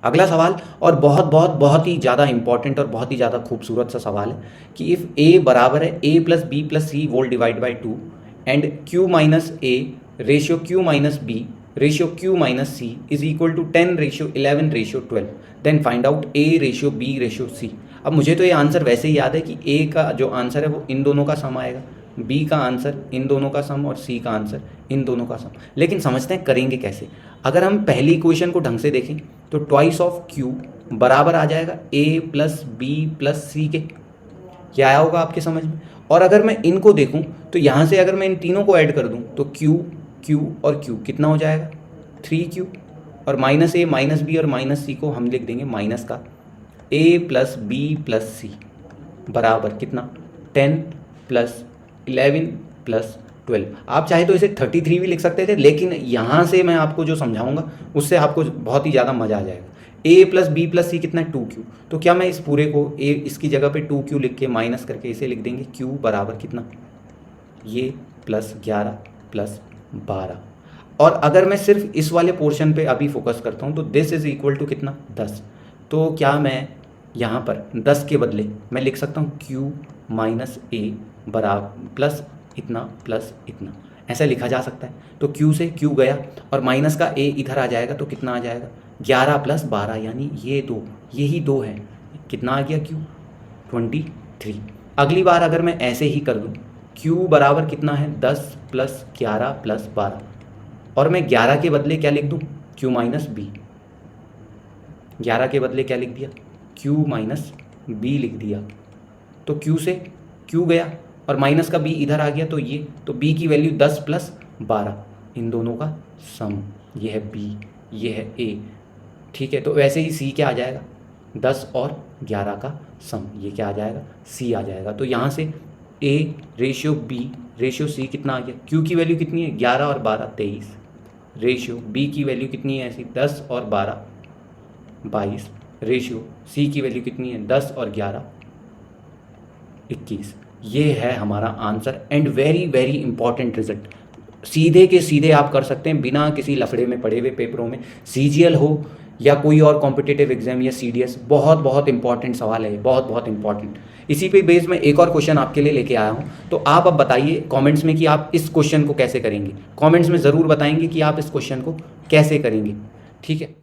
अगला सवाल और बहुत बहुत बहुत ही ज़्यादा इंपॉर्टेंट और बहुत ही ज़्यादा खूबसूरत सा सवाल है कि इफ़ ए बराबर है A plus B plus C whole divide by 2 and Q minus A ratio Q minus B ratio Q minus C is equal to 10:11:12 then find out A ratio B ratio C. अब मुझे तो ये answer वैसे ही याद है कि ए का जो आंसर है वो इन दोनों का सम आएगा, बी का आंसर इन दोनों का सम और सी का आंसर इन दोनों का सम। लेकिन समझते हैं करेंगे कैसे। अगर हम पहली इक्वेशन को ढंग से देखें तो ट्वाइस ऑफ क्यू बराबर आ जाएगा ए प्लस बी प्लस सी के। क्या आया होगा आपके समझ में। और अगर मैं इनको देखूं तो यहाँ से अगर मैं इन तीनों को ऐड कर दूं तो क्यू क्यू और क्यू कितना हो जाएगा 3Q और माइनस ए माइनस बी और माइनस सी को हम लिख देंगे माइनस का ए प्लस बी प्लस सी बराबर कितना 10 प्लस 11 प्लस 12। आप चाहे तो इसे 33 भी लिख सकते थे, लेकिन यहाँ से मैं आपको जो समझाऊंगा उससे आपको बहुत ही ज़्यादा मज़ा आ जाएगा। ए प्लस बी प्लस सी कितना है 2Q, तो क्या मैं इस पूरे को ए इसकी जगह पे 2Q लिख के माइनस करके इसे लिख देंगे Q बराबर कितना ये प्लस 11 प्लस 12। और अगर मैं सिर्फ इस वाले पोर्शन पे अभी फोकस करता हूँ तो दिस इज इक्वल टू कितना 10। तो क्या मैं यहाँ पर 10 के बदले मैं लिख सकता हूँ Q माइनस ए बराबर प्लस इतना ऐसा लिखा जा सकता है। तो Q से Q गया और माइनस का A इधर आ जाएगा तो कितना आ जाएगा 11 प्लस 12 यानी यही दो है। कितना आ गया Q 23। अगली बार अगर मैं ऐसे ही कर दूँ Q बराबर कितना है 10 प्लस 11 प्लस 12 और मैं 11 के बदले क्या लिख दूँ Q माइनस बी। 11 के बदले क्या लिख दिया Q माइनस बी लिख दिया। तो Q से Q गया और माइनस का B इधर आ गया तो ये तो B की वैल्यू 10 प्लस 12 इन दोनों का सम। ये है B ये है A। ठीक है, तो वैसे ही C क्या आ जाएगा 10 और 11 का सम, ये क्या आ जाएगा C आ जाएगा। तो यहाँ से A ratio B ratio C कितना आ गया। Q की वैल्यू कितनी है 11 और 12 23 रेशियो B की वैल्यू कितनी है ऐसी 10 और 12 22 रेशियो C की वैल्यू कितनी है 10 और 11 21। ये है हमारा answer and very very important result. सीधे के सीधे आप कर सकते हैं बिना किसी लफड़े में पड़े हुए। पेपरों में CGL हो या कोई और कॉम्पिटिटिव एग्जाम या CDS, बहुत बहुत इंपॉर्टेंट सवाल है, बहुत बहुत इंपॉर्टेंट। इसी पे बेस में एक और क्वेश्चन आपके लिए लेके आया हूँ। तो आप अब बताइए कमेंट्स में कि आप इस क्वेश्चन को कैसे करेंगे। कमेंट्स में ज़रूर बताएंगे कि आप इस क्वेश्चन को कैसे करेंगे। ठीक है।